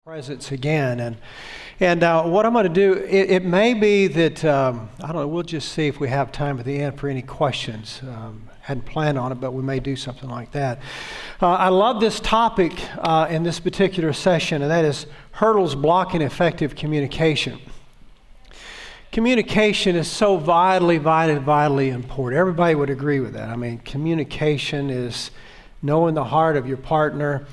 presence again, and what I'm going to do, it may be that I don't know. We'll just see if we have time at the end for any questions. Hadn't planned on it, but we may do something like that. I love this topic in this particular session, and that is hurdles blocking effective communication. Communication is so vitally important. Everybody would agree with that. I mean, communication is knowing the heart of your partner.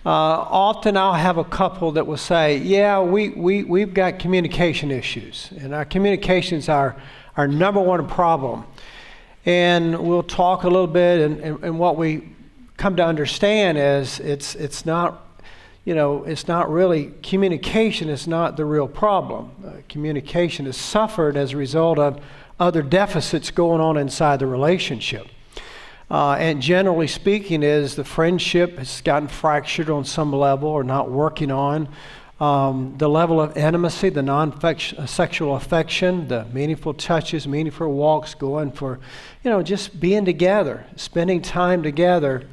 Often I'll have a couple that will say, yeah, we've got communication issues, and our communication is our number one problem. And we'll talk a little bit, and what we come to understand is it's not, it's not really, communication is not the real problem. Communication is suffered as a result of other deficits going on inside the relationship. And generally speaking, is the friendship has gotten fractured on some level or not working on. The level of intimacy, the non-sexual affection, the meaningful touches, meaningful walks, going for, just being together, spending time together,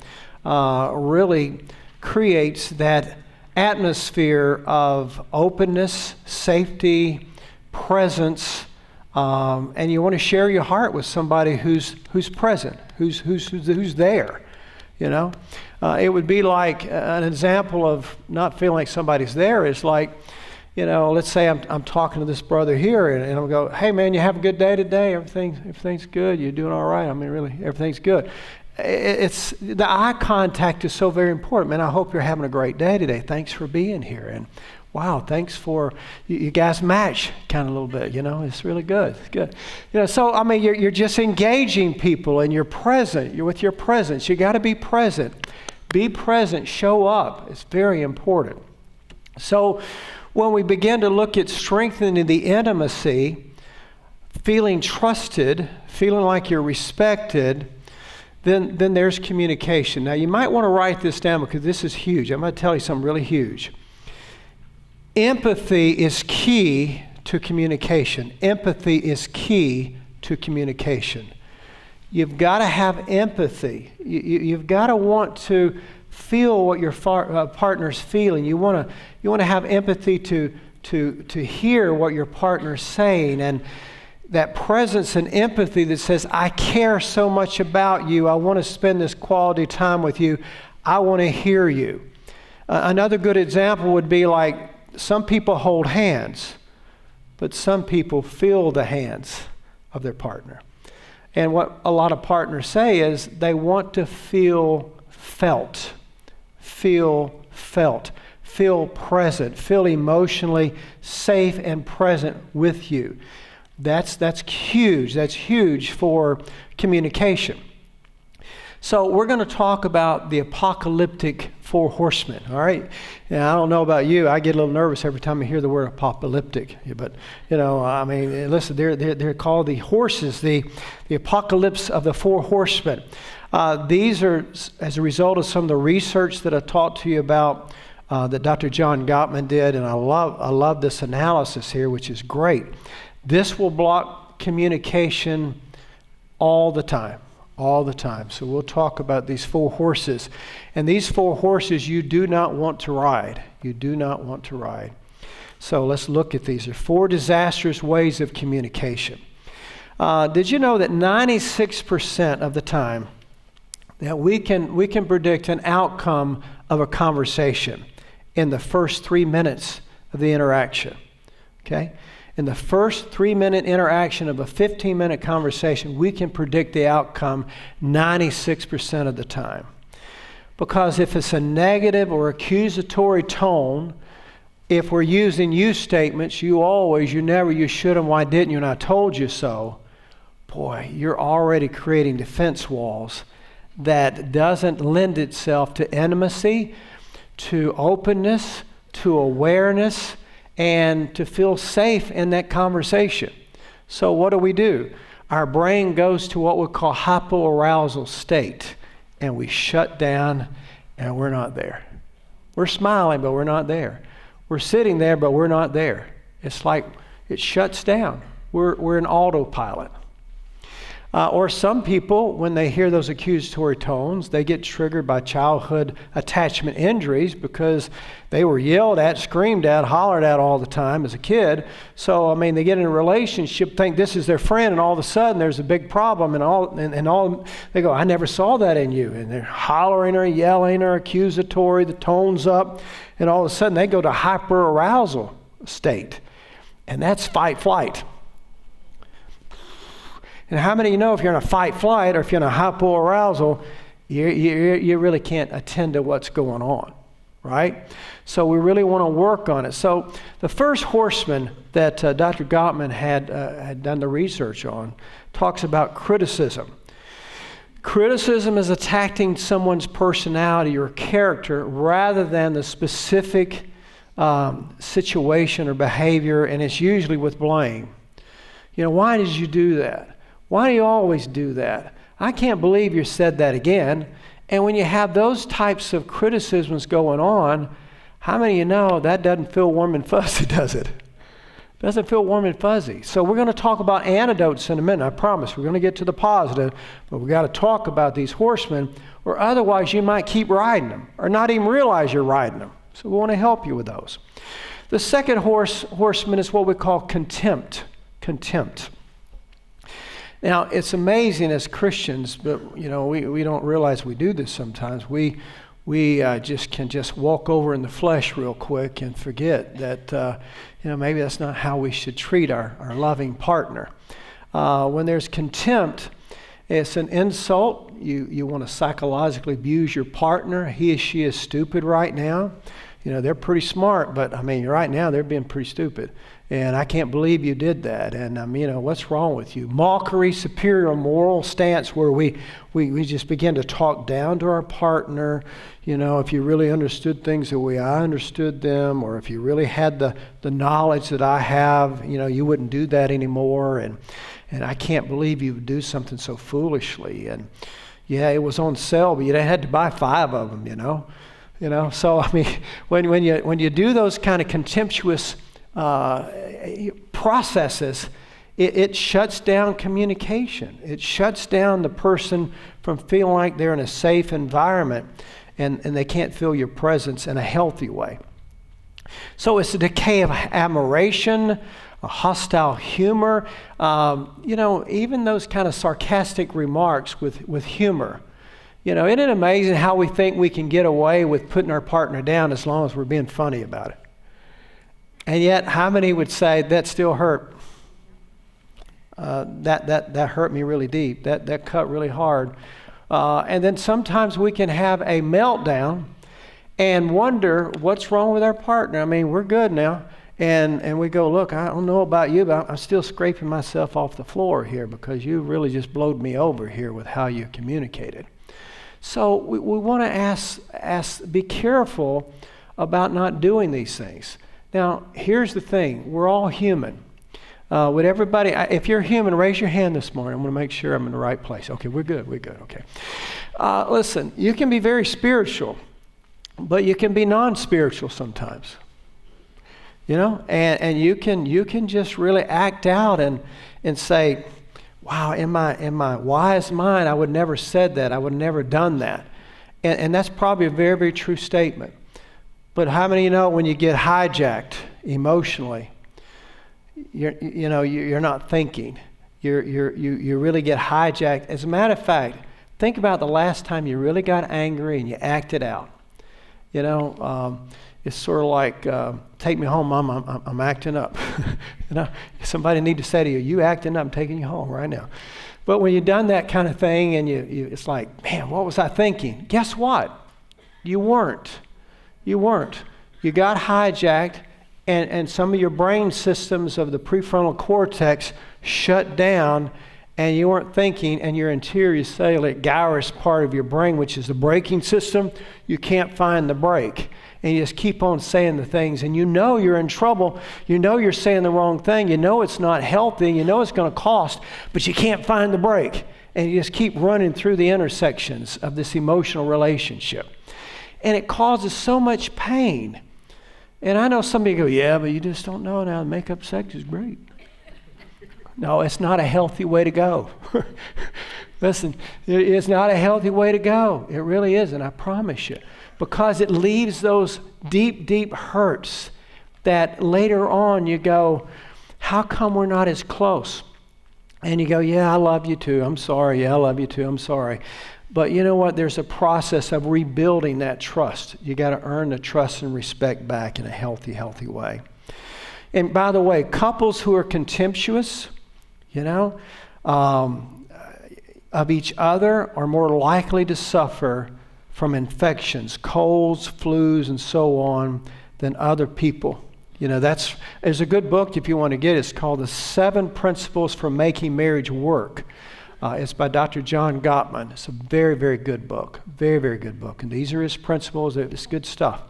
really creates that atmosphere of openness, safety, presence, and you want to share your heart with somebody who's present, who's there. It would be like an example of not feeling like somebody's there is like, let's say I'm talking to this brother here, and I'll go, hey man, you have a good day today? Everything's good. You're doing all right. I mean, really, everything's good. It's the eye contact is so very important. Man, I hope you're having a great day today. Thanks for being here. And wow, thanks for, you guys match kind of a little bit, it's really good. It's good. So, I mean, you're just engaging people, and you're present. You're with your presence. You got to be present. Be present, show up. It's very important. So when we begin to look at strengthening the intimacy, feeling trusted, feeling like you're respected, then there's communication. Now, you might want to write this down because this is huge. I'm going to tell you something really huge. Empathy is key to communication. Empathy is key to communication. You've got to have empathy. You've got to want to feel what your partner's feeling. You want to have empathy to hear what your partner's saying, and that presence and empathy that says, I care so much about you. I want to spend this quality time with you. I want to hear you. Another good example would be like, some people hold hands, but some people feel the hands of their partner. And what a lot of partners say is they want to feel felt, feel present, feel emotionally safe and present with you. That's huge. That's huge for communication. So we're going to talk about the apocalyptic 4 horsemen, all right? Now, I don't know about you. I get a little nervous every time I hear the word apocalyptic. But, listen, they're called the horses, the apocalypse of the 4 horsemen. These are as a result of some of the research that I talked to you about that Dr. John Gottman did, and I love this analysis here, which is great. This will block communication all the time. So we'll talk about these 4 horses. And these 4 horses you do not want to ride. You do not want to ride. So let's look at these. There are 4 disastrous ways of communication. Did you know that 96% of the time that we can predict an outcome of a conversation in the first 3 minutes of the interaction? Okay? In the first 3-minute interaction of a 15-minute conversation, we can predict the outcome 96% of the time. Because if it's a negative or accusatory tone, if we're using you statements, you always, you never, you shouldn't, why didn't you, and I told you so, boy, you're already creating defense walls that doesn't lend itself to intimacy, to openness, to awareness, and to feel safe in that conversation. So what do? Our brain goes to what we call hypoarousal state, and we shut down, and we're not there. We're smiling, but we're not there. We're sitting there, but we're not there. It's like it shuts down. We're in autopilot. Or some people, when they hear those accusatory tones, they get triggered by childhood attachment injuries because they were yelled at, screamed at, hollered at all the time as a kid. So, I mean, they get in a relationship, think this is their friend, and all of a sudden there's a big problem, and they go, I never saw that in you. And they're hollering or yelling or accusatory, the tone's up, and all of a sudden they go to hyperarousal state. And that's fight-flight. And how many of you know if you're in a fight-flight or if you're in a hyperarousal, you really can't attend to what's going on, right? So we really want to work on it. So the first horseman that Dr. Gottman had done the research on talks about criticism. Criticism is attacking someone's personality or character rather than the specific situation or behavior, and it's usually with blame. You know, why did you do that? Why do you always do that? I can't believe you said that again. And when you have those types of criticisms going on, how many of you know that doesn't feel warm and fuzzy, does it? Doesn't feel warm and fuzzy. So we're going to talk about antidotes in a minute. I promise. We're going to get to the positive, but we've got to talk about these horsemen, or otherwise you might keep riding them or not even realize you're riding them. So we want to help you with those. The second horseman is what we call contempt. Contempt. Now, it's amazing as Christians, but you know, we don't realize we do this sometimes. We just walk over in the flesh real quick and forget that maybe that's not how we should treat our loving partner. When there's contempt, it's an insult. You want to psychologically abuse your partner. He or she is stupid right now. You know, they're pretty smart, but I mean, right now they're being pretty stupid. And I can't believe you did that. And, what's wrong with you? Mockery, superior moral stance where we just begin to talk down to our partner. You know, if you really understood things the way I understood them, or if you really had the knowledge that I have, you wouldn't do that anymore. And I can't believe you would do something so foolishly. And, yeah, it was on sale, but you had to buy 5 of them, So, I mean, when you do those kind of contemptuous processes, it shuts down communication. It shuts down the person from feeling like they're in a safe environment and they can't feel your presence in a healthy way. So it's a decay of admiration, a hostile humor, even those kind of sarcastic remarks with humor. Isn't it amazing how we think we can get away with putting our partner down as long as we're being funny about it? And yet, how many would say, that still hurt? That hurt me really deep. That cut really hard. And then sometimes we can have a meltdown and wonder what's wrong with our partner. I mean, we're good now. And we go, look, I don't know about you, but I'm still scraping myself off the floor here because you really just blowed me over here with how you communicated. So we want to be careful about not doing these things. Now, here's the thing. We're all human. Would everybody, if you're human, raise your hand this morning. I'm going to make sure I'm in the right place. Okay, we're good. Okay. Listen, you can be very spiritual, but you can be non-spiritual sometimes. And you can just really act out and say, wow, in my wise mind, I would never said that. I would never done that. And that's probably a very, very true statement. But how many of you know when you get hijacked emotionally, you're not thinking. You really get hijacked. As a matter of fact, think about the last time you really got angry and you acted out. It's sort of like, take me home, Mom, I'm acting up. Somebody need to say to you, you acting up, I'm taking you home right now. But when you've done that kind of thing and it's like, man, what was I thinking? Guess what? You weren't. You got hijacked and some of your brain systems of the prefrontal cortex shut down and you weren't thinking, and your anterior cellular gyrus part of your brain, which is the braking system, you can't find the brake. And you just keep on saying the things, and you're in trouble, you're saying the wrong thing, it's not healthy, it's going to cost, but you can't find the brake. And you just keep running through the intersections of this emotional relationship. And it causes so much pain. And I know somebody go, yeah, but you just don't know now, makeup sex is great. No, it's not a healthy way to go. Listen, it's not a healthy way to go. It really isn't, I promise you. Because it leaves those deep, deep hurts that later on you go, how come we're not as close? And you go, yeah, I love you too. I'm sorry. Yeah, I love you too. I'm sorry. But you know what? There's a process of rebuilding that trust. You got to earn the trust and respect back in a healthy, healthy way. And by the way, couples who are contemptuous, of each other are more likely to suffer from infections, colds, flus, and so on than other people. There's a good book if you want to get it. It's called The 7 Principles for Making Marriage Work. It's by Dr. John Gottman. It's a very, very good book. Very, very good book. And these are his principles. It's good stuff.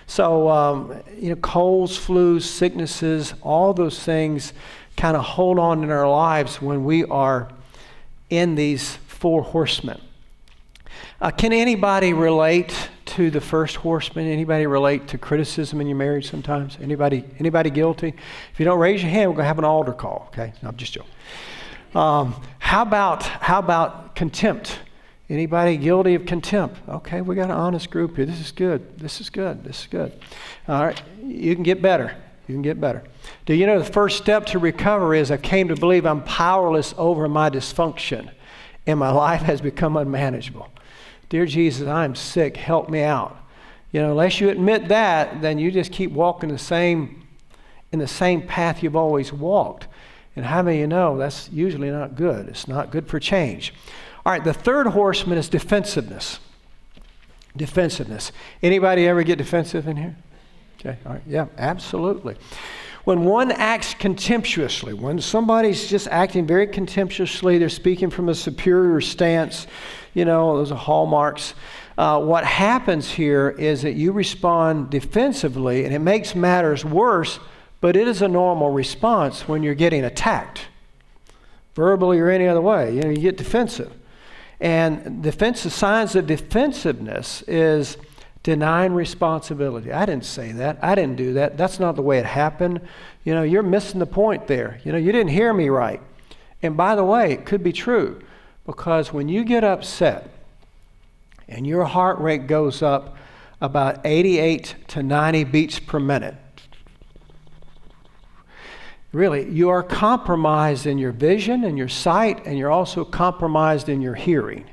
So, colds, flus, sicknesses, all those things kind of hold on in our lives when we are in these 4 horsemen. Can anybody relate to the first horseman? Anybody relate to criticism in your marriage sometimes? Anybody guilty? If you don't raise your hand, we're going to have an altar call, okay? No, I'm just joking. How about contempt? Anybody guilty of contempt? Okay, we got an honest group here. This is good. All right, you can get better. Do you know the first step to recover is I came to believe I'm powerless over my dysfunction and my life has become unmanageable. Dear Jesus, I'm sick. Help me out. Unless you admit that, then you just keep walking in the same path you've always walked. And how many of you know that's usually not good? It's not good for change. All right, the third horseman is defensiveness. Anybody ever get defensive in here? Okay, all right, yeah, absolutely. When one acts contemptuously, when somebody's just acting very contemptuously, they're speaking from a superior stance, those are hallmarks. What happens here is that you respond defensively, and it makes matters worse, but it is a normal response when you're getting attacked, verbally or any other way. You get defensive. And defensive signs of defensiveness is denying responsibility. I didn't say that. I didn't do that. That's not the way it happened. You're missing the point there. You didn't hear me right. And by the way, it could be true, because when you get upset and your heart rate goes up about 88 to 90 beats per minute, really, you are compromised in your vision and your sight, and you're also compromised in your hearing.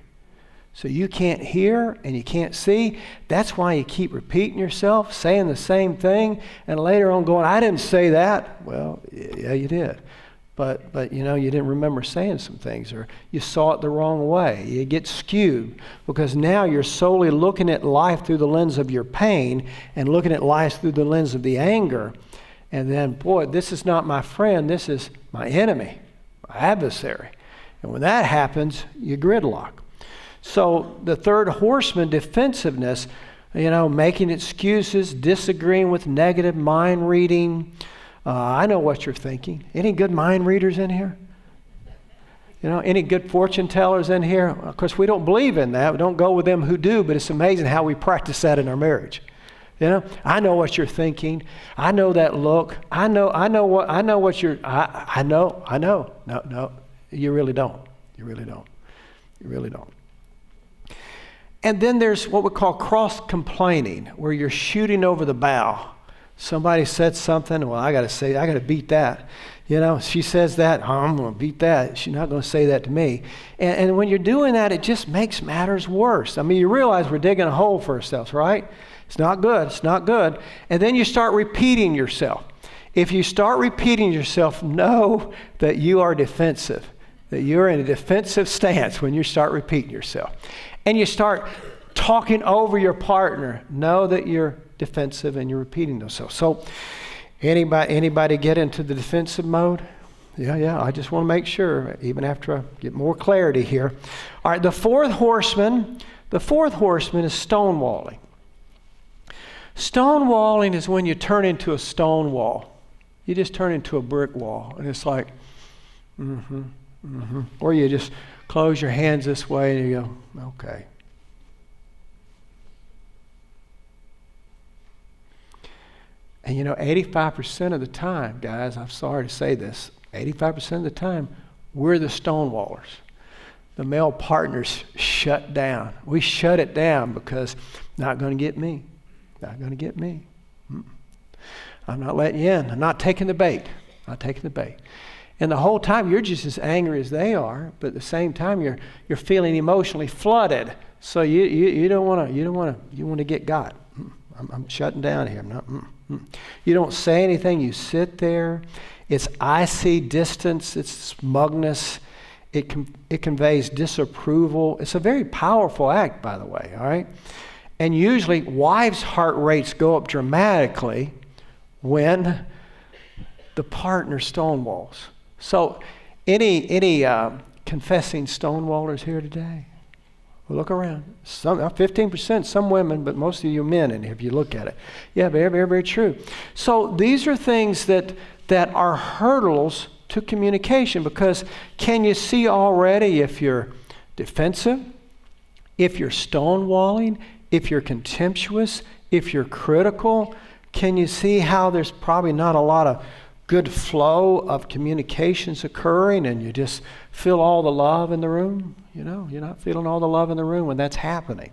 So you can't hear and you can't see. That's why you keep repeating yourself, saying the same thing, and later on going, I didn't say that. Well, yeah, you did. But you didn't remember saying some things, or you saw it the wrong way. You get skewed because now you're solely looking at life through the lens of your pain and looking at life through the lens of the anger. And then, boy, this is not my friend, this is my enemy, my adversary. And when that happens, you gridlock. So the third horseman, defensiveness, making excuses, disagreeing with negative mind reading. I know what you're thinking. Any good mind readers in here? Any good fortune tellers in here? Of course, we don't believe in that. We don't go with them who do, but it's amazing how we practice that in our marriage. I know what you're thinking. I know that look. I know what you're, I know. No, you really don't. You really don't. And then there's what we call cross-complaining, where you're shooting over the bow. Somebody said something, well, I got to beat that. She says that, I'm going to beat that. She's not going to say that to me. And when you're doing that, it just makes matters worse. I mean, you realize we're digging a hole for ourselves, right? It's not good. And then you start repeating yourself. If you start repeating yourself, know that you are defensive, that you're in a defensive stance when you start repeating yourself. And you start talking over your partner, know that you're defensive and you're repeating yourself. So anybody get into the defensive mode? Yeah, I just want to make sure, even after I get more clarity here. All right, the fourth horseman is stonewalling. Stonewalling is when you turn into a stone wall. You just turn into a brick wall, and it's like, Or you just close your hands this way and you go, okay. And 85% of the time, guys, I'm sorry to say this, 85% of the time, we're the stonewallers. The male partners shut down. We shut it down because not going to get me. Not going to get me. I'm not letting you in. I'm not taking the bait. Not taking the bait. And the whole time you're just as angry as they are, but at the same time you're feeling emotionally flooded. So you don't want to get got. I'm shutting down here. I'm not. You don't say anything. You sit there. It's icy distance. It's smugness. It conveys disapproval. It's a very powerful act, by the way, all right? And usually wives' heart rates go up dramatically when the partner stonewalls. So any confessing stonewallers here today? Well, look around. 15%, some women, but most of you men, and if you look at it. Yeah, very, very, very true. So these are things that are hurdles to communication, because can you see already if you're defensive, if you're stonewalling, if you're contemptuous, if you're critical? Can you see how there's probably not a lot of good flow of communications occurring, and you just feel all the love in the room? You know, you're not feeling all the love in the room when that's happening.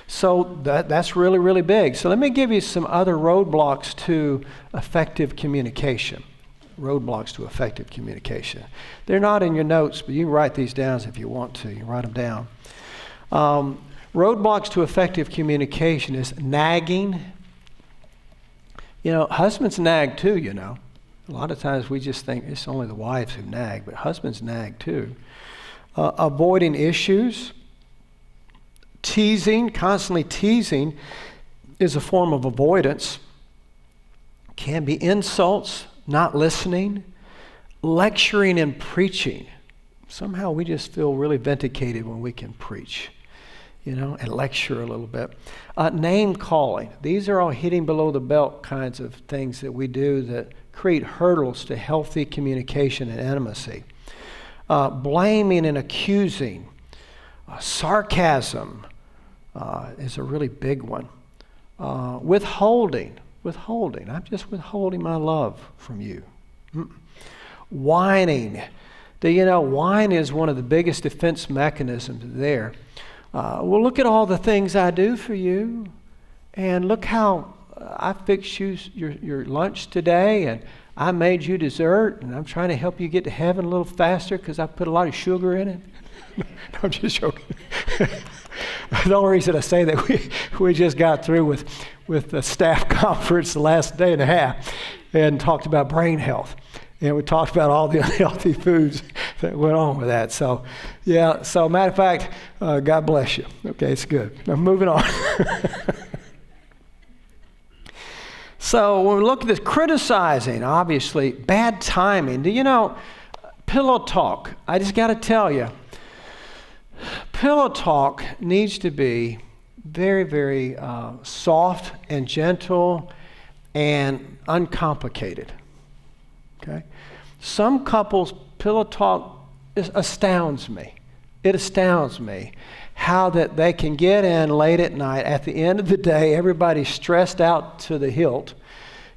So that's really, really big. So let me give you some other roadblocks to effective communication. Roadblocks to effective communication. They're not in your notes, but you can write these down if you want to. You can write them down. Roadblocks to effective communication is nagging. You know, husbands nag too, you know. A lot of times we just think it's only the wives who nag, but husbands nag too. Avoiding issues. Teasing, constantly teasing, is a form of avoidance. Can be insults, not listening, lecturing and preaching. Somehow we just feel really vindicated when we can preach, you know, and lecture a little bit. Name calling. These are all hitting below the belt kinds of things that we do that create hurdles to healthy communication and intimacy. Blaming and accusing. Sarcasm is a really big one. Withholding. I'm just withholding my love from you. Whining. Whine is one of the biggest defense mechanisms there. Well, look at all the things I do for you, and look how I fixed you your lunch today, and I made you dessert, and I'm trying to help you get to heaven a little faster because I put a lot of sugar in it. No, I'm just joking. The only reason I say that, we just got through with the staff conference the last day and a half and talked about brain health. And we talked about all the unhealthy foods that went on with that. So, yeah, matter of fact, God bless you. Okay, it's good. Now, moving on. So when we look at this, criticizing, obviously, bad timing. Do you know, pillow talk, I just got to tell you, pillow talk needs to be very, very soft and gentle and uncomplicated. Okay? Some couples, pillow talk astounds me. It astounds me how that they can get in late at night. At the end of the day, everybody's stressed out to the hilt.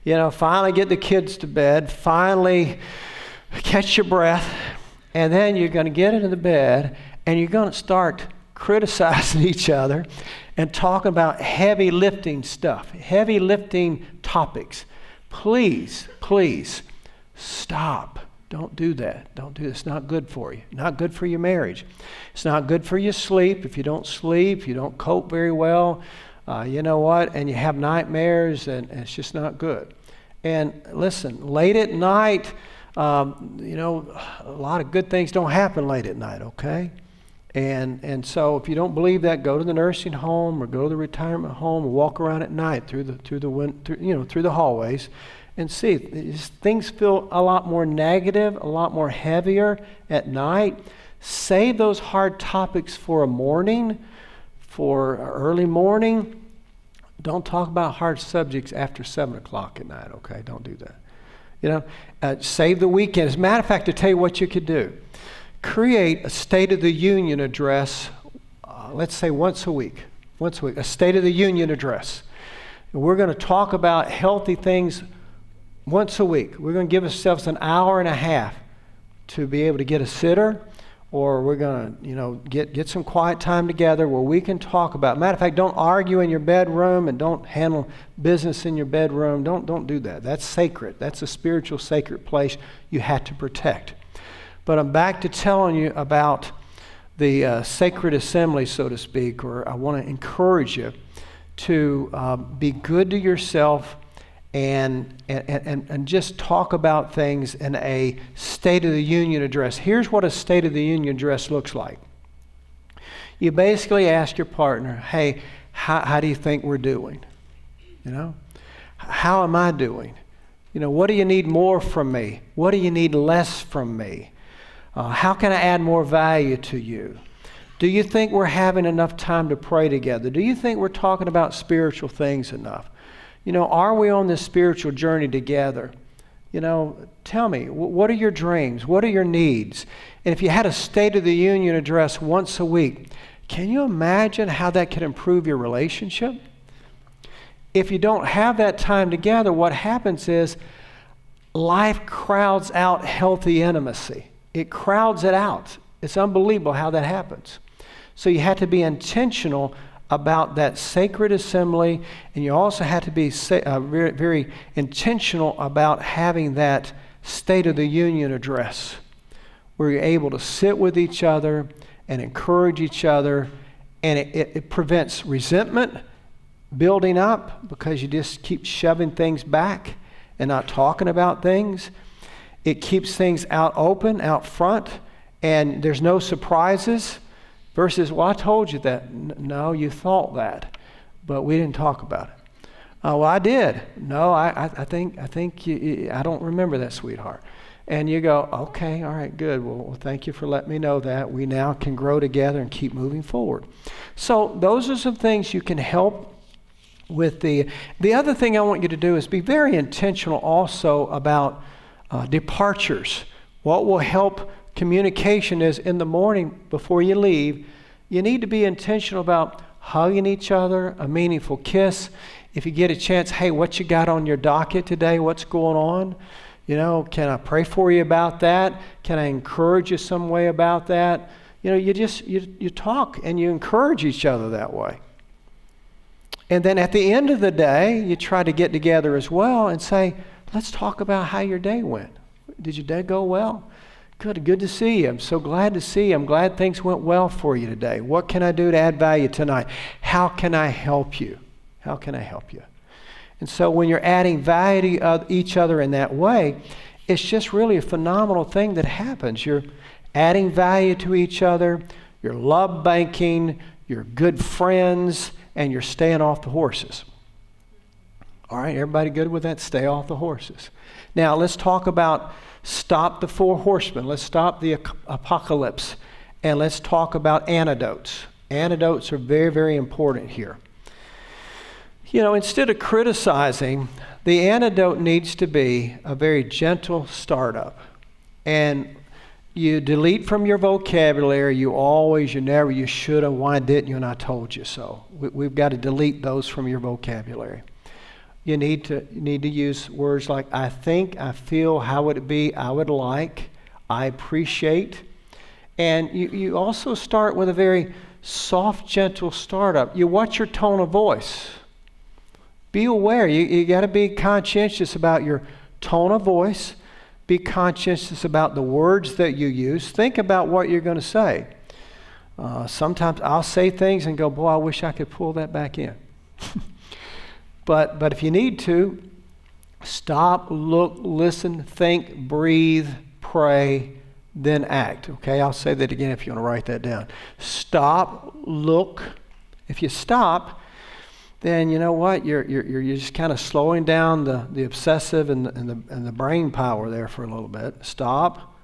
You know, finally get the kids to bed, finally catch your breath, and then you're going to get into the bed and you're going to start criticizing each other and talking about heavy lifting stuff, heavy lifting topics. Please, stop. Don't do that. Don't do this. It's not good for you. Not good for your marriage. It's not good for your sleep. If you don't sleep, you don't cope very well, you know what? And you have nightmares, and it's just not good. And listen, late at night, a lot of good things don't happen late at night, okay? And so if you don't believe that, go to the nursing home or go to the retirement home or walk around at night through the hallways and see. Things feel a lot more negative, a lot more heavier at night. Save those hard topics for a morning, for early morning. Don't talk about hard subjects after 7 o'clock at night, okay? Don't do that. Save the weekend. As a matter of fact, to tell you what you could do, create a State of the Union address, let's say once a week, a State of the Union address. And we're going to talk about healthy things once a week. We're going to give ourselves an hour and a half to be able to get a sitter, or we're going to, get some quiet time together where we can talk about. Matter of fact, don't argue in your bedroom and don't handle business in your bedroom. Don't do that. That's sacred. That's a spiritual sacred place you have to protect. But I'm back to telling you about the sacred assembly, so to speak, or I want to encourage you to be good to yourself and just talk about things in a State of the Union address. Here's what a State of the Union address looks like. You basically ask your partner, hey, how do you think we're doing? How am I doing? What do you need more from me? What do you need less from me? How can I add more value to you? Do you think we're having enough time to pray together? Do you think we're talking about spiritual things enough? Are we on this spiritual journey together? Tell me, what are your dreams? What are your needs? And if you had a State of the Union address once a week, can you imagine how that could improve your relationship? If you don't have that time together, what happens is life crowds out healthy intimacy. It crowds it out. It's unbelievable how that happens. So you have to be intentional about that sacred assembly, and you also have to be very, very intentional about having that State of the Union address where you're able to sit with each other and encourage each other, and it prevents resentment building up because you just keep shoving things back and not talking about things. It keeps things out open, out front, and there's no surprises. Versus, well, I told you that. No, you thought that, but we didn't talk about it. Well, I did. No, I think I don't remember that, sweetheart. And you go, okay, all right, good. Well, thank you for letting me know that. We now can grow together and keep moving forward. So those are some things you can help with. The other thing I want you to do is be very intentional also about departures. What will help communication is in the morning before you leave, you need to be intentional about hugging each other, a meaningful kiss. If you get a chance, hey, what you got on your docket today? What's going on? Can I pray for you about that? Can I encourage you some way about that? You talk and you encourage each other that way. And then at the end of the day, you try to get together as well and say, let's talk about how your day went. Did your day go well? Good to see you. I'm so glad to see you. I'm glad things went well for you today. What can I do to add value tonight? How can I help you? How can I help you? And so when you're adding value to each other in that way, it's just really a phenomenal thing that happens. You're adding value to each other, you're love banking, you're good friends, and you're staying off the horses. All right, everybody good with that? Stay off the horses. Now let's talk about stop the four horsemen. Let's stop the apocalypse, and let's talk about antidotes. Antidotes are very, very important here. Instead of criticizing, the antidote needs to be a very gentle startup. And you delete from your vocabulary, you always, you never, you should have, why didn't you, and I told you so. We've got to delete those from your vocabulary. You need to use words like I think, I feel, how would it be, I would like, I appreciate. And you also start with a very soft, gentle startup. You watch your tone of voice. Be aware. You got to be conscientious about your tone of voice. Be conscientious about the words that you use. Think about what you're going to say. Sometimes I'll say things and go, boy, I wish I could pull that back in. But if you need to, stop, look, listen, think, breathe, pray, then act. Okay, I'll say that again if you want to write that down. Stop, look. If you stop, then you know what? You're just kind of slowing down the obsessive and the brain power there for a little bit. Stop,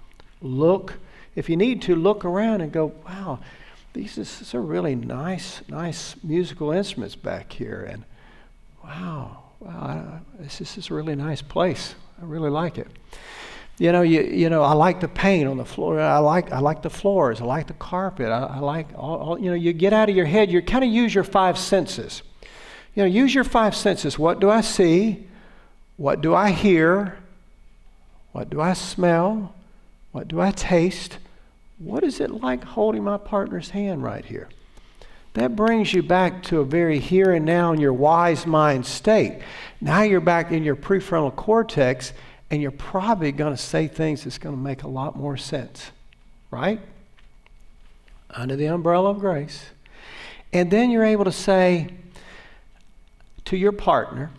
look. If you need to, look around and go, wow, these are really nice musical instruments back here, and wow, this is a really nice place. I really like it. I like the paint on the floor. I like the floors. I like the carpet. I like all. You get out of your head. You kind of use your five senses. Use your five senses. What do I see? What do I hear? What do I smell? What do I taste? What is it like holding my partner's hand right here? That brings you back to a very here and now in your wise mind state. Now you're back in your prefrontal cortex, and you're probably going to say things that's going to make a lot more sense, right? Under the umbrella of grace. And then you're able to say to your partner,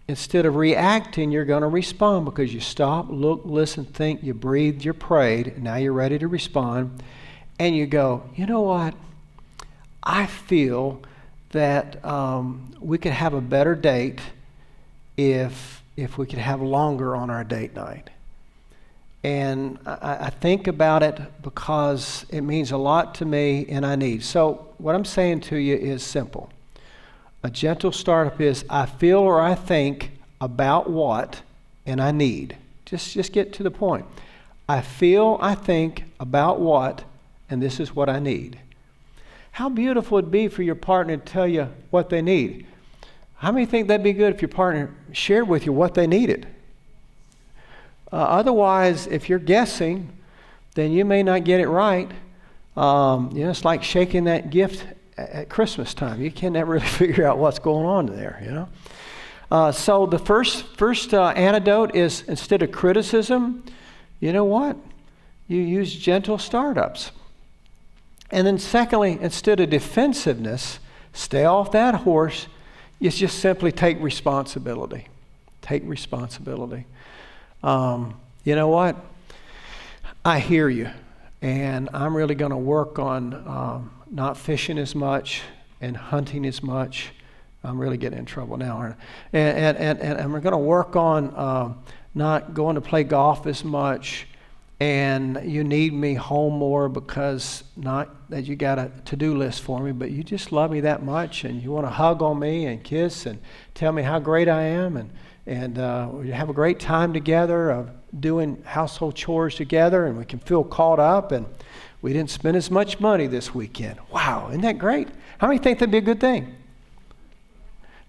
instead of reacting, you're going to respond because you stop, look, listen, think, you breathed, you prayed, and now you're ready to respond. And you go, you know what? I feel that we could have a better date if we could have longer on our date night. And I think about it because it means a lot to me and I need. So what I'm saying to you is simple. A gentle startup is I feel or I think about what and I need. Just get to the point. I feel, I think about what, and this is what I need. How beautiful it'd be for your partner to tell you what they need. How many think that'd be good if your partner shared with you what they needed? Otherwise, if you're guessing, then you may not get it right. It's like shaking that gift at Christmas time. You can never really figure out what's going on there, So the first antidote is instead of criticism, you know what? You use gentle startups. And then secondly, instead of defensiveness, stay off that horse. You just simply take responsibility. Take responsibility. You know what? I hear you. And I'm really going to work on not fishing as much and hunting as much. I'm really getting in trouble now, aren't I? And we're going to work on not going to play golf as much. And you need me home more because not that you got a to-do list for me, but you just love me that much and you want to hug on me and kiss and tell me how great I am and we have a great time together of doing household chores together and we can feel caught up and we didn't spend as much money this weekend. Wow, isn't that great? How many think that'd be a good thing?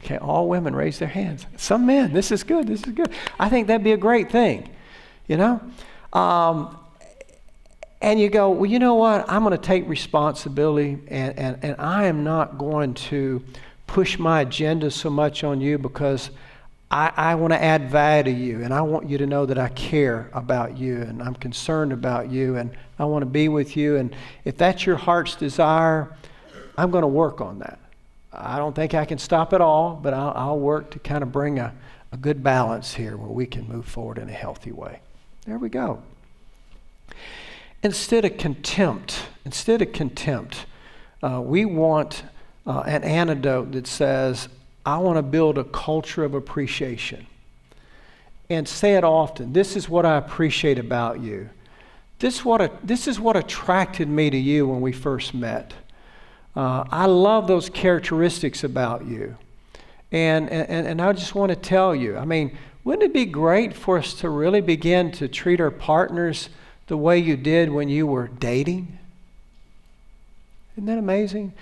Okay, all women raise their hands. Some men, this is good. I think that'd be a great thing, And you go, well, you know what? I'm going to take responsibility and I am not going to push my agenda so much on you because I want to add value to you and I want you to know that I care about you and I'm concerned about you and I want to be with you. And if that's your heart's desire, I'm going to work on that. I don't think I can stop it all, but I'll work to kind of bring a good balance here where we can move forward in a healthy way. There we go. Instead of contempt, we want an antidote that says, I want to build a culture of appreciation. And say it often. This is what I appreciate about you. This is what attracted me to you when we first met. I love those characteristics about you. And I just want to tell you, wouldn't it be great for us to really begin to treat our partners the way you did when you were dating? Isn't that amazing?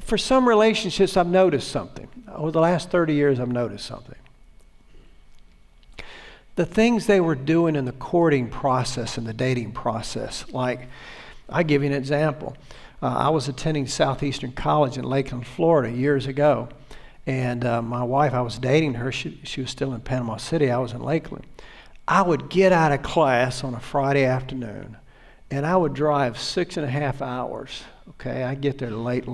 For some relationships, I've noticed something. Over the last 30 years, I've noticed something. The things they were doing in the courting process and the dating process, like, I'll give you an example. I was attending Southeastern College in Lakeland, Florida years ago. And my wife, I was dating her. She was still in Panama City. I was in Lakeland. I would get out of class on a Friday afternoon, and I would drive 6.5 hours. Okay, I'd get there late.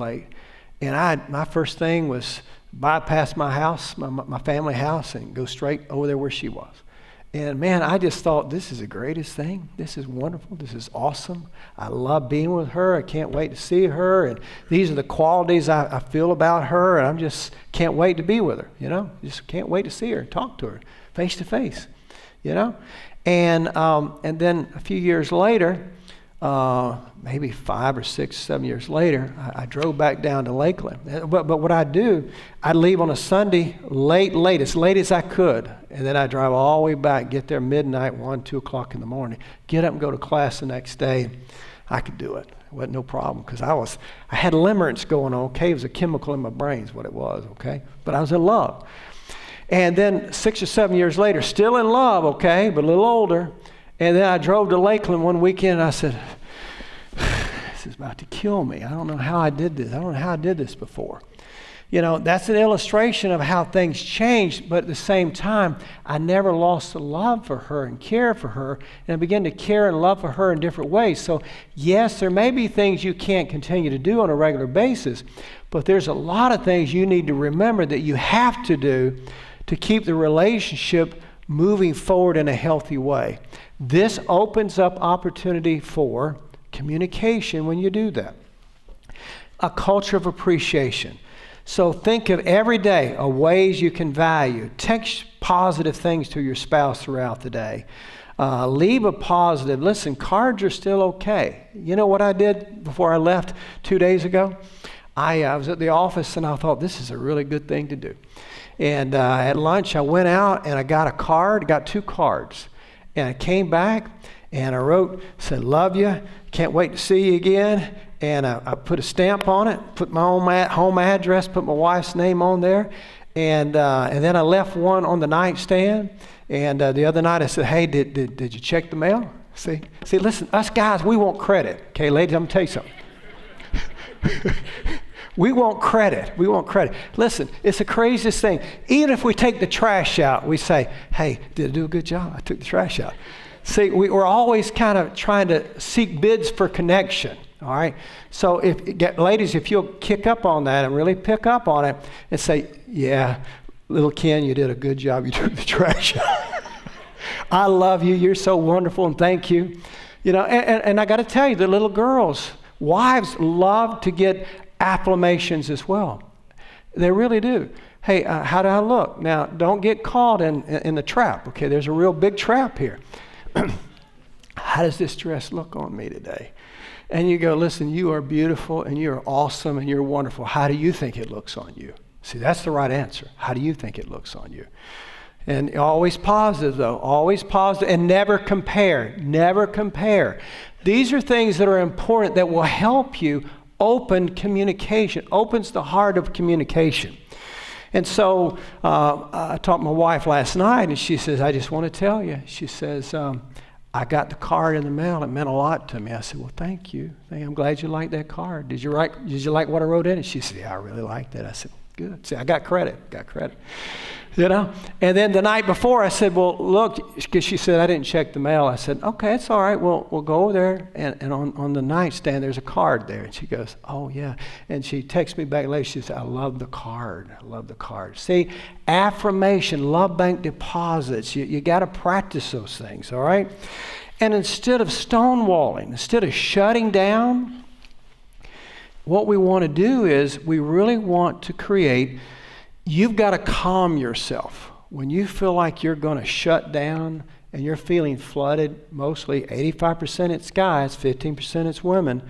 And my first thing was bypass my house, my family house, and go straight over there where she was. And man, I just thought, this is the greatest thing. This is wonderful. This is awesome. I love being with her. I can't wait to see her. And these are the qualities I feel about her. And I just can't wait to be with her, Just can't wait to see her and talk to her face to face, And then a few years later, maybe 5 or 6, 7 years later, I drove back down to Lakeland. But what I'd do, I'd leave on a Sunday late, as late as I could. And then I'd drive all the way back, get there midnight, 1, 2 o'clock in the morning, get up and go to class the next day. I could do it. It wasn't no problem because I had limerence going on. Okay, it was a chemical in my brain is what it was, okay? But I was in love. And then 6 or 7 years later, still in love, okay, but a little older. And then I drove to Lakeland one weekend and I said, this is about to kill me. I don't know how I did this. I don't know how I did this before. You know, that's an illustration of how things changed, but at the same time, I never lost the love for her and care for her, and I began to care and love for her in different ways. So yes, there may be things you can't continue to do on a regular basis, but there's a lot of things you need to remember that you have to do to keep the relationship moving forward in a healthy way. This opens up opportunity for communication when you do that. A culture of appreciation. So think of every day of ways you can value. Text positive things to your spouse throughout the day. Leave a positive. Listen, cards are still okay. You know what I did before I left 2 days ago? I was at the office and I thought this is a really good thing to do. And at lunch I went out and I got a card, got 2 cards. And I came back and I wrote, said, love you, can't wait to see you again. And I put a stamp on it, put my own home address, put my wife's name on there. And then I left one on the nightstand. And the other night I said, hey, did you check the mail? See, listen, us guys, we want credit. Okay, ladies, I'm going to tell you something. We want credit. We want credit. Listen, it's the craziest thing. Even if we take the trash out, we say, hey, did I do a good job? I took the trash out. See, we're always kind of trying to seek bids for connection. All right. So ladies, if you'll kick up on that and really pick up on it and say, yeah, little Ken, you did a good job. You took the trash out. I love you. You're so wonderful. And thank you. You know, and I got to tell you, the little girls, wives love to get affirmations as well. They really do. Hey, how do I look? Now, don't get caught in the trap. Okay. There's a real big trap here. How does this dress look on me today? And you go, listen, you are beautiful and you're awesome and you're wonderful. How do you think it looks on you? See, that's the right answer. How do you think it looks on you? And always positive, though. Always positive, and never compare. Never compare. These are things that are important that will help you open communication, opens the heart of communication. And so I talked to my wife last night, and she says, I just want to tell you. She says, I got the card in the mail. It meant a lot to me. I said, well, thank you. I'm glad you liked that card. Did you like what I wrote in it? She said, yeah, I really liked it. I said, good. See, I got credit. You know? And then the night before, I said, well, look, because she said, I didn't check the mail. I said, okay, it's all right. We'll go over there. And on the nightstand, there's a card there. And she goes, oh, yeah. And she texts me back later. She said, I love the card. I love the card. See, affirmation, love bank deposits. You got to practice those things, all right? And instead of stonewalling, instead of shutting down, what we want to do is we really want to create. You've got to calm yourself. When you feel like you're going to shut down and you're feeling flooded, mostly 85% it's guys, 15% it's women.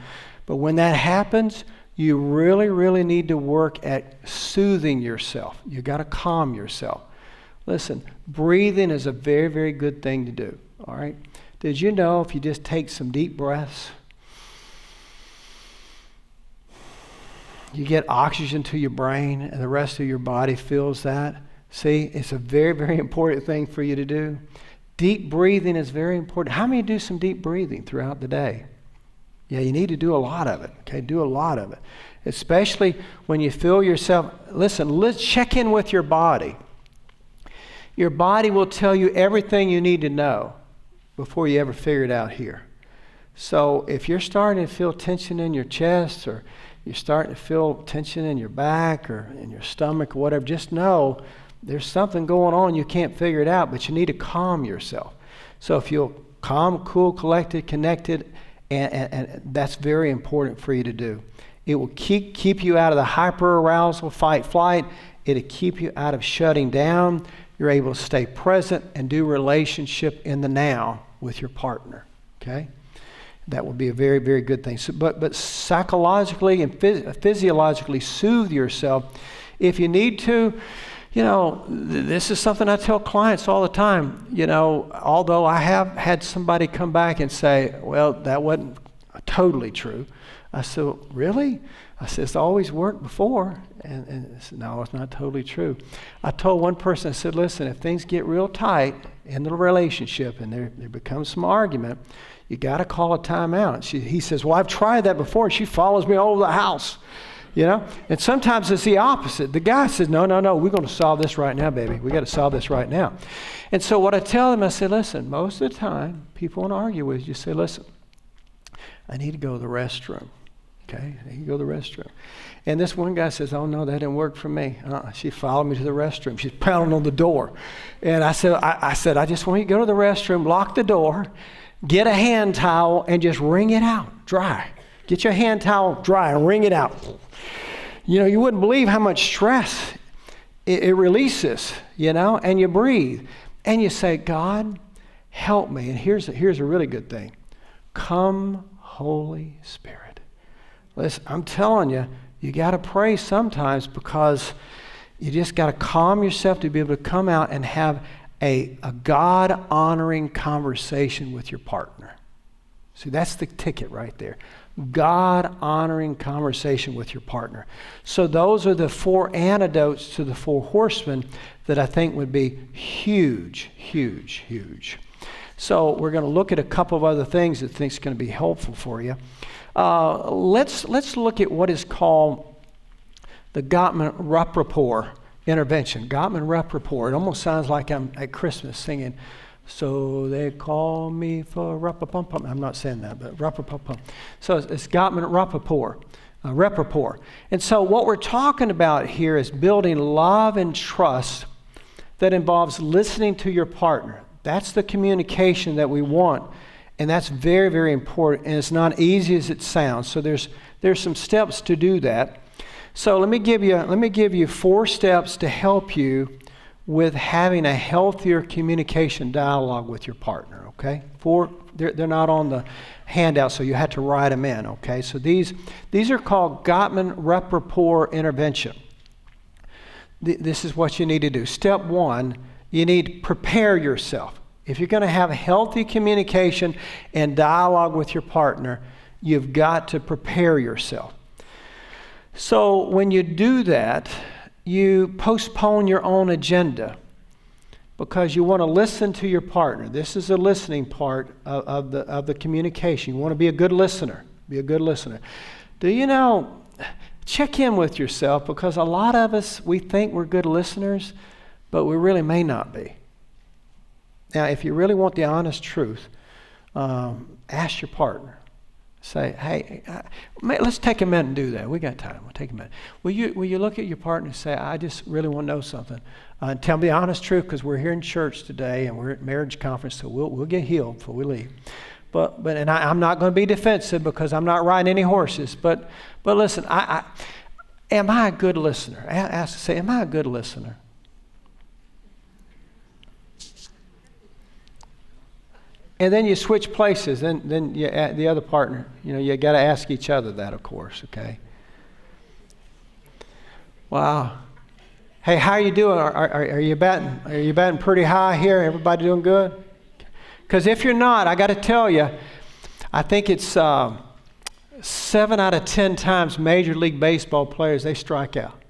But when that happens, you really, really need to work at soothing yourself. You got to calm yourself. Listen, breathing is a very, very good thing to do. All right? Did you know if you just take some deep breaths, you get oxygen to your brain and the rest of your body feels that? See, it's a very, very important thing for you to do. Deep breathing is very important. How many do some deep breathing throughout the day? Yeah, you need to do a lot of it. Okay, do a lot of it. Especially when you feel yourself. Listen, let's check in with your body. Your body will tell you everything you need to know before you ever figure it out here. So if you're starting to feel tension in your chest, or you're starting to feel tension in your back or in your stomach or whatever, just know there's something going on. You can't figure it out, but you need to calm yourself. So if you'll calm, cool, collected, connected, and that's very important for you to do. It will keep you out of the hyper-arousal, fight, flight. It'll keep you out of shutting down. You're able to stay present and do relationship in the now with your partner, okay? That will be a very, very good thing. So, but psychologically and physiologically soothe yourself. If you need to, you know, this is something I tell clients all the time. You know, although I have had somebody come back and say, well, that wasn't totally true. I said, really? I said, it's always worked before. And I said, no, it's not totally true. I told one person, I said, listen, if things get real tight in the relationship and there becomes some argument, you got to call a timeout. He says, well, I've tried that before. She follows me all over the house. And sometimes it's the opposite. The guy says, no, we're going to solve this right now, baby. We got to solve this right now. And so what I tell them, I say, listen, most of the time, people want to argue with you. You say, listen, I need to go to the restroom. Okay, I need to go to the restroom. And this one guy says, oh, no, that didn't work for me. She followed me to the restroom. She's pounding on the door. And I said, I just want you to go to the restroom, lock the door, get a hand towel, and just wring it out, dry. Get your hand towel dry and wring it out. You wouldn't believe how much stress it releases, and you breathe. And you say, God, help me. And here's a really good thing. Come, Holy Spirit. Listen, I'm telling you, you got to pray sometimes because you just got to calm yourself to be able to come out and have a God-honoring conversation with your partner. See, that's the ticket right there. God-honoring conversation with your partner. So those are the 4 antidotes to the 4 horsemen that I think would be huge, huge, huge. So we're going to look at a couple of other things that I think is going to be helpful for you. Let's look at what is called the Gottman-Rupp intervention. Gottman-Rupp. It almost sounds like I'm at Christmas singing, so they call me for Rupp-a-pum-pum. I'm not saying that, but Rupp-a-pum-pum. So it's Gottman-Rupp. And so what we're talking about here is building love and trust that involves listening to your partner. That's the communication that we want. And that's very, very important. And it's not easy as it sounds. So there's some steps to do that. So let me give you 4 steps to help you with having a healthier communication dialogue with your partner, okay? 4, they're not on the handout, so you had to write them in, okay? So these are called Gottman-Rupp intervention. This is what you need to do. Step 1, you need to prepare yourself. If you're going to have healthy communication and dialogue with your partner, you've got to prepare yourself. So when you do that, you postpone your own agenda because you want to listen to your partner. This is the listening part of the communication. You want to be a good listener. Be a good listener. Do you know, check in with yourself because a lot of us, we think we're good listeners, but we really may not be. Now, if you really want the honest truth, ask your partner. Say, hey, let's take a minute and do that. We got time. We'll take a minute. Will you look at your partner and say, I just really want to know something. Tell me the honest truth because we're here in church today and we're at marriage conference, so we'll get healed before we leave. But I'm not going to be defensive because I'm not riding any horses. But listen, am I a good listener? Say, am I a good listener? And then you switch places. Then you, the other partner, you got to ask each other that, of course, okay? Wow. Hey, how are you doing? Are you batting pretty high here? Everybody doing good? Because if you're not, I got to tell you, I think it's 7 out of 10 times Major League Baseball players, they strike out.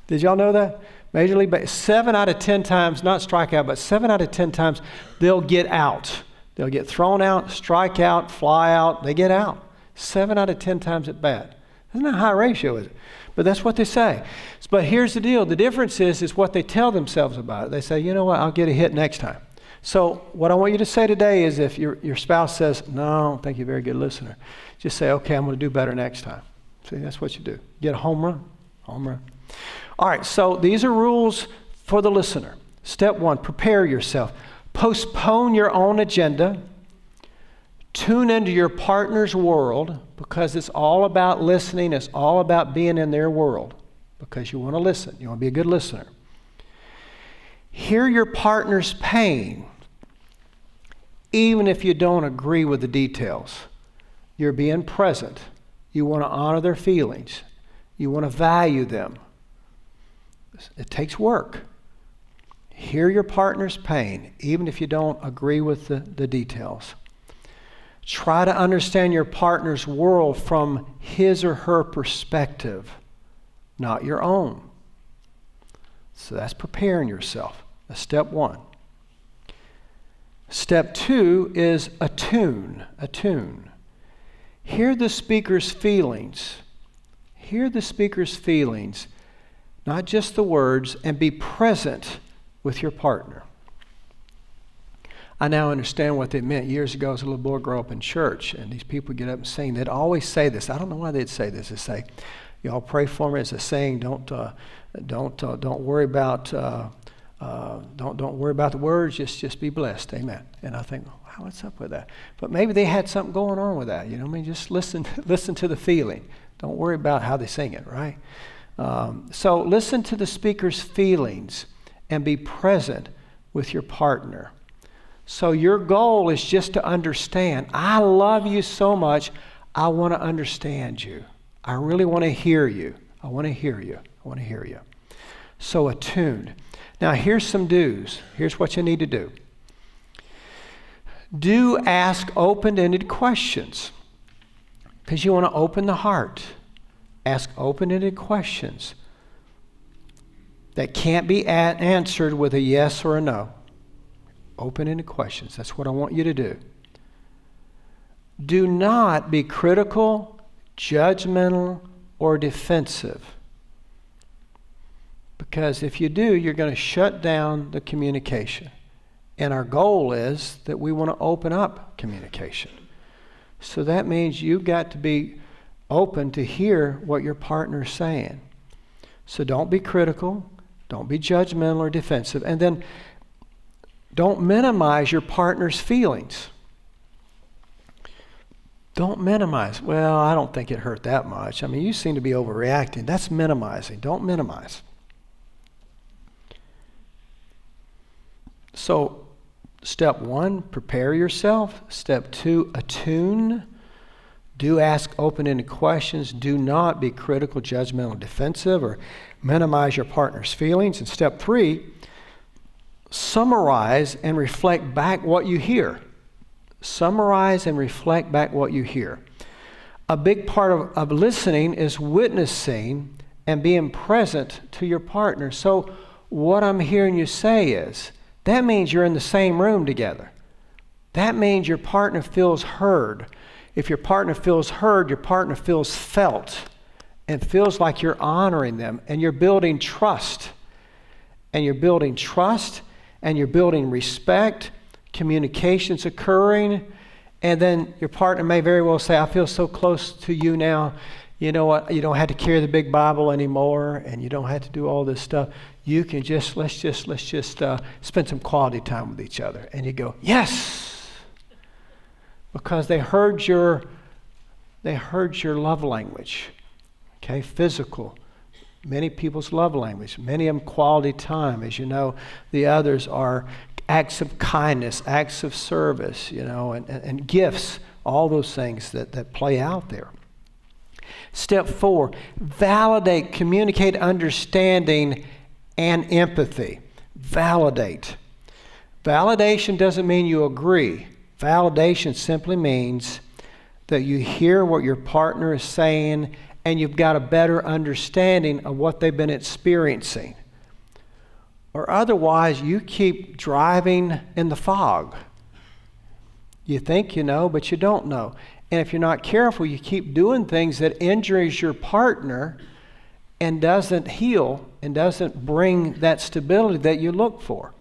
Did y'all know that? Major League Baseball, 7 out of 10 times, not strike out, but 7 out of 10 times, they'll get out. They'll get thrown out, strike out, fly out, they get out. 7 out of 10 times at bat. Isn't that a high ratio, is it? But that's what they say. But here's the deal. The difference is what they tell themselves about it. They say, you know what, I'll get a hit next time. So what I want you to say today is if your spouse says, no, I don't think you're a very good listener, just say, okay, I'm going to do better next time. See, that's what you do. Get a home run. Home run. All right, so these are rules for the listener. Step 1, prepare yourself. Postpone your own agenda. Tune into your partner's world because it's all about listening. It's all about being in their world because you want to listen. You want to be a good listener. Hear your partner's pain, even if you don't agree with the details. You're being present. You want to honor their feelings. You want to value them. It takes work. Hear your partner's pain, even if you don't agree with the details. Try to understand your partner's world from his or her perspective, not your own. So that's preparing yourself. That's step one. Step two is attune. Attune. Hear the speaker's feelings. Hear the speaker's feelings, not just the words, and be present with your partner. I now understand what they meant. Years ago, as a little boy, grew up in church, and these people get up and sing. They'd always say this. I don't know why they'd say this. They'd say, "Y'all pray for me." It's a saying. Don't worry about don't worry about the words. Just be blessed. Amen. And I think, wow, what's up with that? But maybe they had something going on with that. You know, I mean, just listen to the feeling. Don't worry about how they sing it, right? So listen to the speaker's feelings and be present with your partner. So your goal is just to understand. I love you so much. I want to understand you. I really want to hear you. I want to hear you. I want to hear you. So attuned. Now here's some do's. Here's what you need to do. Do ask open-ended questions, because you want to open the heart. Ask open-ended questions that can't be answered with a yes or a no. Open-ended questions. That's what I want you to do. Do not be critical, judgmental, or defensive. Because if you do, you're going to shut down the communication. And our goal is that we want to open up communication. So that means you've got to be open to hear what your partner's saying. So don't be critical, don't be judgmental or defensive, and then don't minimize your partner's feelings. Don't minimize. Well, I don't think it hurt that much. I mean, you seem to be overreacting. That's minimizing. Don't minimize. So, step one, prepare yourself. Step two, attune. Do ask open-ended questions. Do not be critical, judgmental, defensive, or minimize your partner's feelings. And step three, summarize and reflect back what you hear. Summarize and reflect back what you hear. A big part of listening is witnessing and being present to your partner. So what I'm hearing you say is, that means you're in the same room together. That means your partner feels heard. If your partner feels heard, your partner feels felt and feels like you're honoring them, and you're building trust. And you're building trust, and you're building respect, communication's occurring, and then your partner may very well say, I feel so close to you now, you know what, you don't have to carry the big Bible anymore, and you don't have to do all this stuff. You can let's just spend some quality time with each other. And you go, yes! Because they heard your love language. Okay, physical. Many people's love language. Many of them quality time. As you know, the others are acts of kindness, acts of service, and gifts, all those things that play out there. Step 4, validate, communicate understanding and empathy. Validate. Validation doesn't mean you agree. Validation simply means that you hear what your partner is saying and you've got a better understanding of what they've been experiencing. Or otherwise, you keep driving in the fog. You think you know, but you don't know. And if you're not careful, you keep doing things that injures your partner and doesn't heal and doesn't bring that stability that you look for.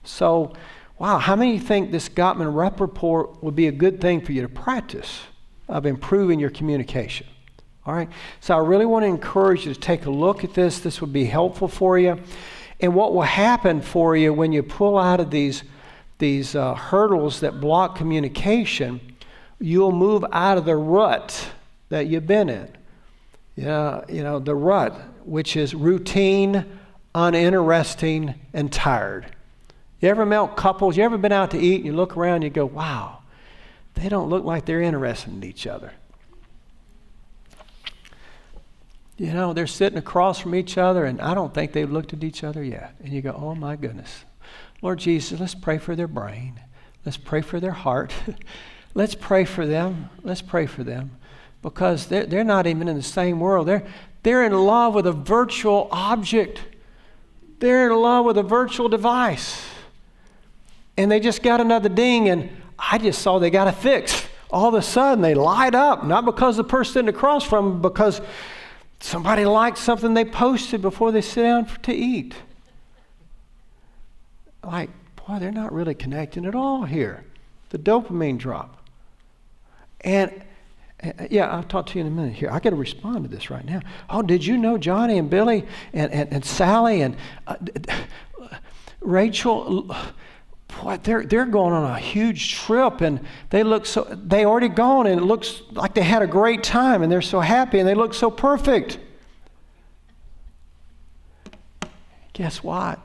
So, wow, how many think this Gottman Rep report would be a good thing for you to practice of improving your communication? All right, so I really want to encourage you to take a look at this. This would be helpful for you. And what will happen for you when you pull out of these hurdles that block communication, you'll move out of the rut that you've been in. The rut, which is routine, uninteresting, and tired. You ever met couples, you ever been out to eat and you look around and you go, wow, they don't look like they're interested in each other. They're sitting across from each other and I don't think they've looked at each other yet. And you go, oh my goodness. Lord Jesus, let's pray for their brain. Let's pray for their heart. let's pray for them. Let's pray for them. Because they're not even in the same world. They're in love with a virtual object. They're in love with a virtual device. And they just got another ding, and I just saw they got it fixed. All of a sudden, they light up, not because the person sitting across from them, because somebody liked something they posted before they sit down to eat. Like, boy, they're not really connecting at all here. The dopamine drop. And yeah, I'll talk to you in a minute here. I got to respond to this right now. Oh, did you know Johnny and Billy and Sally and Rachel? Boy, they're going on a huge trip, and they already gone, and it looks like they had a great time, and they're so happy, and they look so perfect. Guess what?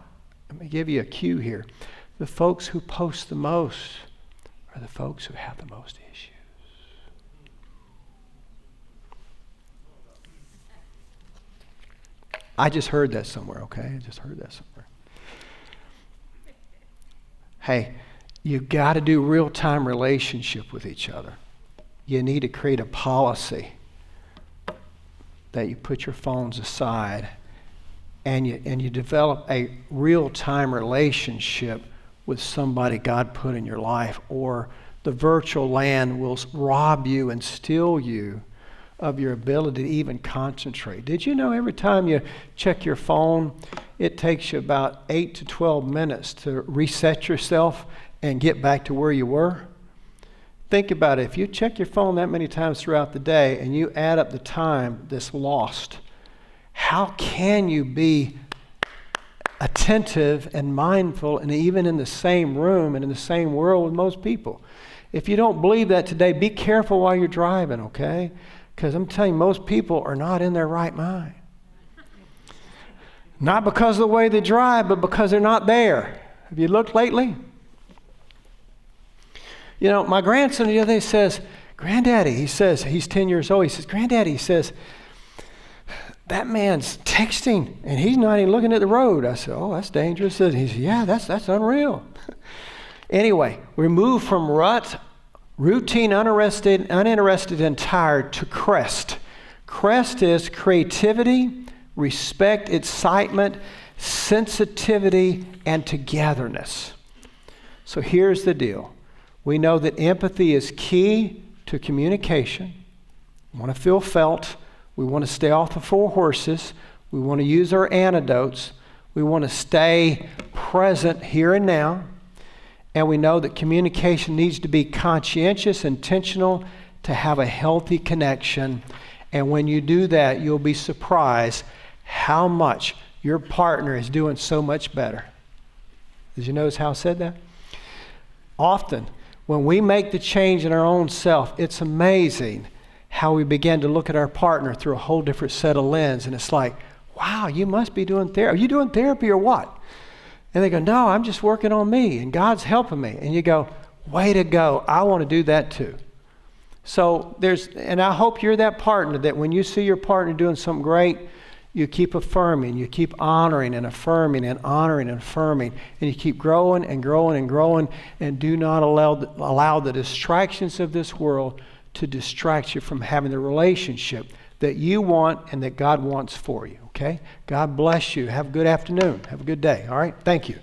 Let me give you a cue here. The folks who post the most are the folks who have the most issues. I just heard that somewhere, okay? I just heard that somewhere. Hey, you got to do real-time relationship with each other. You need to create a policy that you put your phones aside and you develop a real-time relationship with somebody God put in your life, or the virtual land will rob you and steal you of your ability to even concentrate. Did you know every time you check your phone, it takes you about 8 to 12 minutes to reset yourself and get back to where you were? Think about it. If you check your phone that many times throughout the day and you add up the time that's lost, how can you be attentive and mindful and even in the same room and in the same world with most people? If you don't believe that today, be careful while you're driving, okay? Because I'm telling you, most people are not in their right mind. Not because of the way they drive, but because they're not there. Have you looked lately? You know, my grandson the other day says, Granddaddy, he says, he's 10 years old. He says, Granddaddy, he says, that man's texting and he's not even looking at the road. I said, oh, that's dangerous. He said, yeah, that's unreal. Anyway, we move from routine, uninterested, and tired to crest. Crest is creativity, respect, excitement, sensitivity, and togetherness. So here's the deal. We know that empathy is key to communication. We want to feel felt. We want to stay off the four horses. We want to use our antidotes. We want to stay present here and now. And we know that communication needs to be conscientious, intentional, to have a healthy connection. And when you do that, you'll be surprised how much your partner is doing so much better. Did you notice how I said that? Often, when we make the change in our own self, it's amazing how we begin to look at our partner through a whole different set of lens. And it's like, wow, you must be doing therapy. Are you doing therapy or what? And they go, no, I'm just working on me, and God's helping me. And you go, way to go. I want to do that too. So and I hope you're that partner that when you see your partner doing something great, you keep affirming, you keep honoring and affirming and honoring and affirming, and you keep growing and growing and growing, and do not allow the distractions of this world to distract you from having the relationship that you want and that God wants for you, okay? God bless you. Have a good afternoon. Have a good day, all right? Thank you.